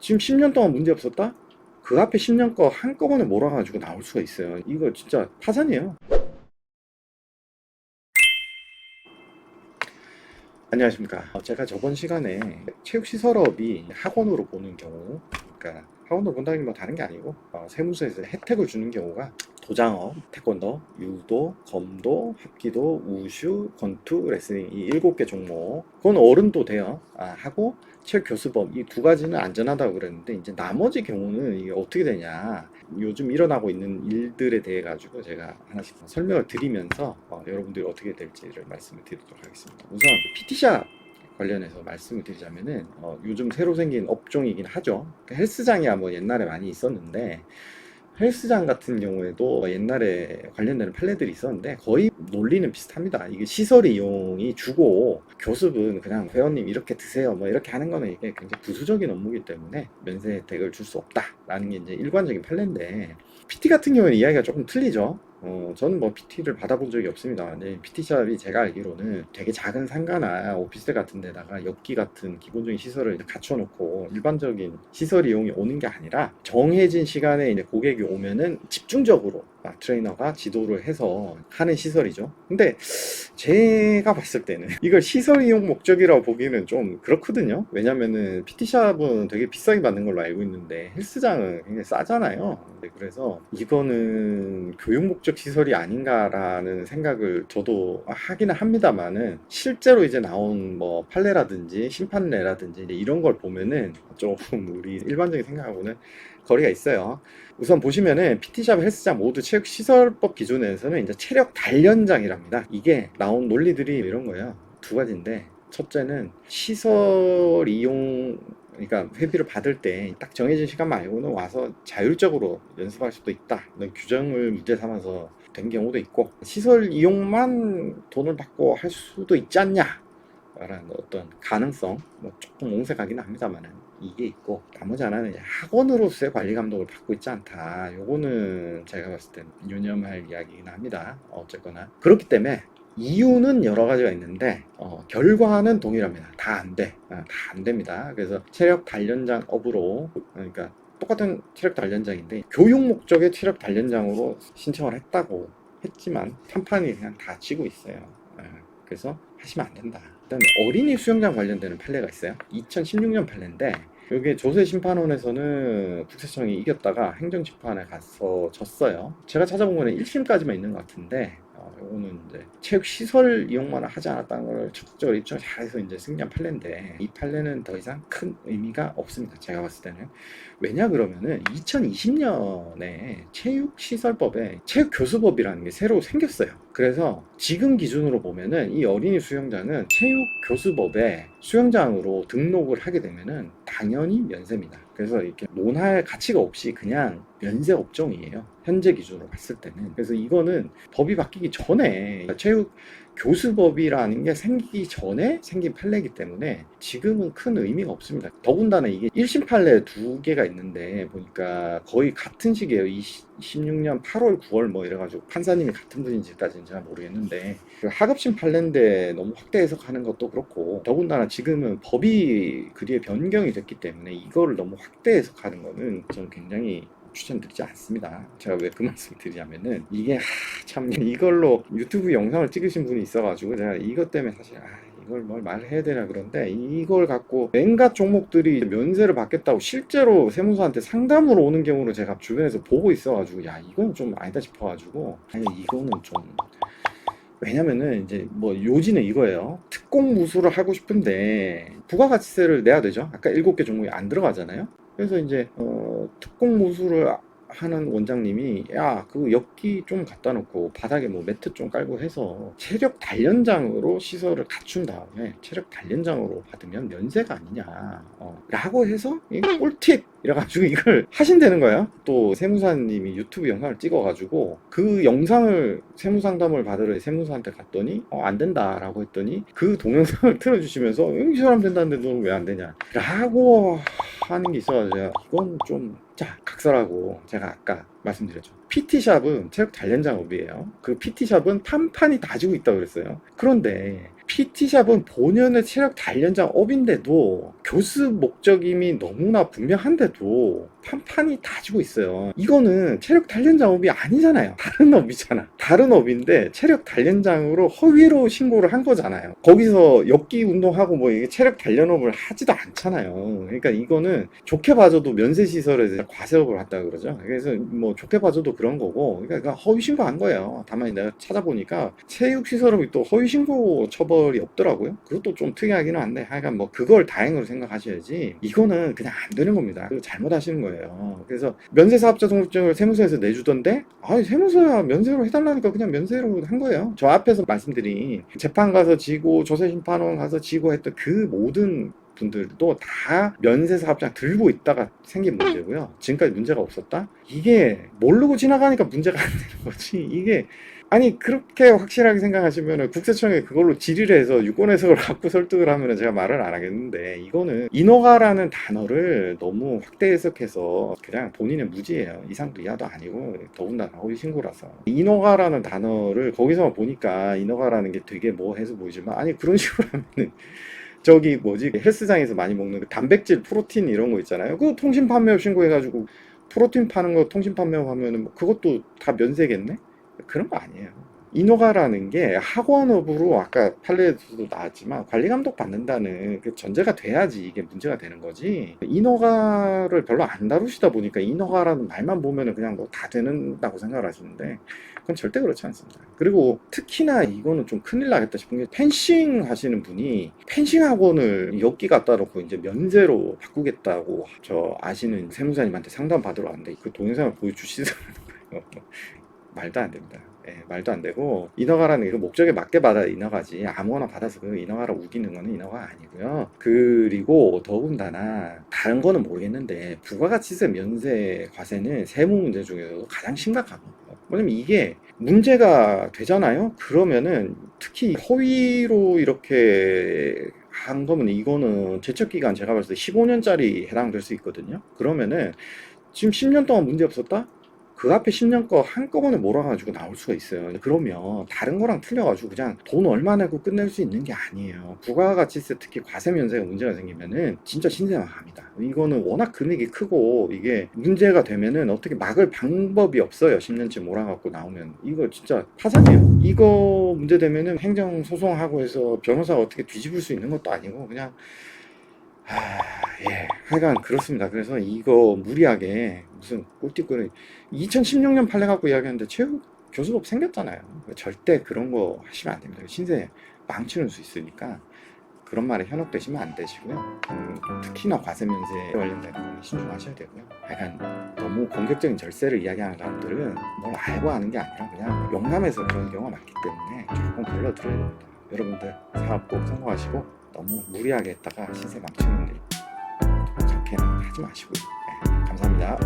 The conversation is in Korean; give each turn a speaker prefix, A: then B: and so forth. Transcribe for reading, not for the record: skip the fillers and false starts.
A: 지금 10년 동안 문제 없었다? 그 앞에 10년 거 한꺼번에 몰아가지고 나올 수가 있어요. 이거 진짜 파산이에요. 안녕하십니까. 제가 저번 시간에 체육시설업이 학원으로 보는 경우, 그러니까 학원으로 본다는 게 뭐 다른 게 아니고 세무서에서 혜택을 주는 경우가 도장업, 태권도, 유도, 검도, 합기도, 우슈, 권투, 레슬링 이 7개 종목. 그건 어른도 돼요. 하고 체육교수법 이 두 가지는 안전하다고 그랬는데, 이제 나머지 경우는 이게 어떻게 되냐, 요즘 일어나고 있는 일들에 대해 가지고 제가 하나씩 설명을 드리면서 여러분들이 어떻게 될지를 말씀을 드리도록 하겠습니다. 우선 PT샵 관련해서 말씀을 드리자면은 요즘 새로 생긴 업종이긴 하죠. 헬스장이야 뭐 옛날에 많이 있었는데, 헬스장 같은 경우에도 옛날에 관련되는 판례들이 있었는데 거의 논리는 비슷합니다. 이게 시설 이용이 주고 교습은 그냥 회원님 이렇게 드세요 뭐 이렇게 하는 거는 이게 굉장히 부수적인 업무이기 때문에 면세 혜택을 줄 수 없다라는 게 이제 일관적인 판례인데, PT 같은 경우는 이야기가 조금 틀리죠. 저는 뭐 PT를 받아본 적이 없습니다. 근데 PT샵이 제가 알기로는 되게 작은 상가나 오피스텔 같은 데다가 엽기 같은 기본적인 시설을 갖춰놓고 일반적인 시설 이용이 오는 게 아니라, 정해진 시간에 이제 고객이 오면은 집중적으로 트레이너가 지도를 해서 하는 시설이죠. 근데 제가 봤을 때는 이걸 시설 이용 목적이라고 보기는 좀 그렇거든요. 왜냐면은 PT샵은 되게 비싸게 받는 걸로 알고 있는데 헬스장은 굉장히 싸잖아요. 그래서 이거는 교육 목적 시설이 아닌가라는 생각을 저도 하기는 합니다만은, 실제로 이제 나온 뭐 판례라든지 심판례라든지 이제 이런 걸 보면은 조금 우리 일반적인 생각하고는 거리가 있어요. 우선 보시면은 PT샵, 헬스장 모두 체육시설법 기준에서는 이제 체력 단련장이랍니다. 이게 나온 논리들이 이런 거예요. 두 가지인데, 첫째는 시설 이용, 그러니까 회비를 받을 때 딱 정해진 시간 말고는 와서 자율적으로 연습할 수도 있다, 이런 규정을 문제 삼아서 된 경우도 있고, 시설 이용만 돈을 받고 할 수도 있지 않냐 라는 어떤 가능성, 뭐 조금 옹색하긴 합니다만은 이게 있고, 나머지 하나는 이제 학원으로서의 관리 감독을 받고 있지 않다. 요거는 제가 봤을 땐 유념할 이야기긴 합니다. 어쨌거나 그렇기 때문에 이유는 여러 가지가 있는데 결과는 동일합니다. 다 안 돼. 다 안 됩니다. 그래서 체력 단련장 업으로, 그러니까 똑같은 체력 단련장인데 교육 목적의 체력 단련장으로 신청을 했다고 했지만 판판이 그냥 다 치고 있어요. 그래서 하시면 안 된다. 일단 어린이 수영장 관련되는 판례가 있어요. 2016년 판례인데, 이게 조세심판원에서는 국세청이 이겼다가 행정심판에 가서 졌어요. 제가 찾아본 거는 1심까지만 있는 것 같은데, 요거는 이제 체육시설 이용만 하지 않았다는 걸 적극적으로 입증을 잘해서 이제 승리한 판례인데, 이 판례는 더 이상 큰 의미가 없습니다. 제가 봤을 때는. 왜냐 그러면은 2020년에 체육시설법에 체육교수법이라는 게 새로 생겼어요. 그래서 지금 기준으로 보면은 이 어린이 수영장은 체육교수법에 수영장으로 등록을 하게 되면은 당연히 면세입니다. 그래서 이렇게 논할 가치가 없이 그냥 면세 업종이에요. 현재 기준으로 봤을 때는. 그래서 이거는 법이 바뀌기 전에, 체육 교수법이라는 게 생기기 전에 생긴 판례이기 때문에 지금은 큰 의미가 없습니다. 더군다나 이게 1심 판례 두 개가 있는데 보니까 거의 같은 시기에요. 16년 8월, 9월 뭐 이래가지고 판사님이 같은 분인지까지는 잘 모르겠는데, 그 하급심 판례인데 너무 확대 해석하는 것도 그렇고, 더군다나 지금은 법이 그리에 변경이 됐기 때문에 이거를 너무 확대 해석하는 거는 저는 굉장히 추천드리지 않습니다. 제가 왜 그 말씀을 드리냐면은, 이게 참 이걸로 유튜브 영상을 찍으신 분이 있어가지고 제가 이것 때문에 사실 이걸 뭘 말해야 되나 그런데, 이걸 갖고 온갖 종목들이 면세를 받겠다고 실제로 세무서한테 상담으로 오는 경우를 제가 주변에서 보고 있어가지고, 야 이건 좀 아니다 싶어가지고, 아니 이거는 좀, 왜냐면은 이제 뭐 요지는 이거예요. 특공 무술을 하고 싶은데 부가가치세를 내야 되죠. 아까 7개 종목이 안 들어가잖아요. 그래서 이제 특공 무술을 하는 원장님이, 야 그 엽기 좀 갖다 놓고 바닥에 뭐 매트 좀 깔고 해서 체력 단련장으로 시설을 갖춘 다음에 체력 단련장으로 받으면 면세가 아니냐 라고 해서 이거 꿀팁 이래가지고 이걸 하신다는 거예요. 또 세무사님이 유튜브 영상을 찍어가지고 그 영상을 세무상담을 받으러 세무사한테 갔더니 안 된다 라고 했더니, 그 동영상을 틀어주시면서 이 사람 된다는데 너는 왜 안 되냐 라고 하는 게 있어가지고, 이건 좀 각설하고, 제가 아까 말씀드렸죠. PT샵은 체육 단련장업이에요. 그 PT샵은 판판이 다 지고 있다고 그랬어요. 그런데 PT샵은 본연의 체력 단련장 업인데도 교습 목적임이 너무나 분명한데도 판판이 다 지고 있어요. 이거는 체력 단련장 업이 아니잖아요. 다른 업이잖아. 다른 업인데 체력 단련장으로 허위로 신고를 한 거잖아요. 거기서 역기 운동하고 뭐 이게 체력 단련업을 하지도 않잖아요. 그러니까 이거는 좋게 봐줘도 면세시설에서 과세업을 한다 그러죠. 그래서 뭐 좋게 봐줘도 그런 거고, 그러니까 허위 신고한 거예요. 다만 내가 찾아보니까 체육시설업이 또 허위 신고 처벌이 없더라고요. 그것도 좀 특이하기는 한데, 하여간 뭐 그걸 다행으로 생각하셔야지 이거는 그냥 안 되는 겁니다. 그거 잘못하시는 거예요. 그래서 면세사업자 등록증을 세무서에서 내주던데, 아, 세무서야 면세로 해달라니까 그냥 면세로 한 거예요. 저 앞에서 말씀드린 재판 가서 지고 조세심판원 가서 지고 했던 그 모든 분들도 다 면세사업장 들고 있다가 생긴 문제고요. 지금까지 문제가 없었다? 이게 모르고 지나가니까 문제가 안 되는 거지. 이게 아니, 그렇게 확실하게 생각하시면은 국세청에 그걸로 질의를 해서 유권 해석을 갖고 설득을 하면은 제가 말을 안 하겠는데, 이거는 인허가라는 단어를 너무 확대 해석해서 그냥 본인의 무지예요. 이상도 이하도 아니고 더군다나 허위 신고라서. 인허가라는 단어를 거기서만 보니까 인허가라는 게 되게 뭐 해서 보이지만, 아니 그런 식으로 하면은 저기 뭐지, 헬스장에서 많이 먹는 그 단백질 프로틴 이런 거 있잖아요. 그 통신 판매업 신고해가지고 프로틴 파는 거 통신 판매업 하면은 뭐 그것도 다 면세겠네? 그런 거 아니에요. 인허가라는 게 학원업으로 아까 판례에서도 나왔지만 관리 감독 받는다는 그 전제가 돼야지 이게 문제가 되는 거지. 인허가를 별로 안 다루시다 보니까 인허가라는 말만 보면은 그냥 뭐 다 되는다고 생각을 하시는데, 그건 절대 그렇지 않습니다. 그리고 특히나 이거는 좀 큰일 나겠다 싶은 게, 펜싱 하시는 분이 펜싱 학원을 엮기 갖다 놓고 이제 면세로 바꾸겠다고 저 아시는 세무사님한테 상담 받으러 왔는데 그 동영상을 보여주시더라고요. 말도 안 됩니다. 예, 말도 안 되고, 인허가라는 게 목적에 맞게 받아야 인허가지, 아무거나 받아서 그 인허가라 우기는 거는 인허가 아니고요. 그리고 더군다나 다른 거는 모르겠는데 부가가치세 면세 과세는 세무 문제 중에서도 가장 심각한 거예요. 왜냐면 이게 문제가 되잖아요. 그러면은 특히 허위로 이렇게 한 거면 이거는 제척기간 제가 봤을 때 15년짜리 해당될 수 있거든요. 그러면은 지금 10년 동안 문제 없었다? 그 앞에 10년 거 한꺼번에 몰아가지고 나올 수가 있어요. 그러면 다른 거랑 틀려가지고 그냥 돈 얼마 내고 끝낼 수 있는 게 아니에요. 부가가치세 특히 과세 면세가 문제가 생기면은 진짜 신세망합니다. 이거는 워낙 금액이 크고 이게 문제가 되면은 어떻게 막을 방법이 없어요. 10년째 몰아갖고 나오면 이거 진짜 파산이에요. 이거 문제 되면은 행정소송하고 해서 변호사가 어떻게 뒤집을 수 있는 것도 아니고 그냥 예, 하여간 그렇습니다. 그래서 이거 무리하게 무슨 꿀팁거리 2016년 판례 갖고 이야기하는데 체육 교수법 생겼잖아요. 절대 그런 거 하시면 안 됩니다. 신세 망치는 수 있으니까 그런 말에 현혹되시면 안 되시고요. 특히나 과세면세 관련된 건 신중하셔야 되고요. 하여간 너무 공격적인 절세를 이야기하는 사람들은 뭘 알고 하는 게 아니라 그냥 용감해서 그런 경우가 많기 때문에 조금 걸러들어야 됩니다. 여러분들 사업 꼭 성공하시고 너무 무리하게 했다가 신세 망치는 일 그렇게는 하지 마시고요. 네, 감사합니다.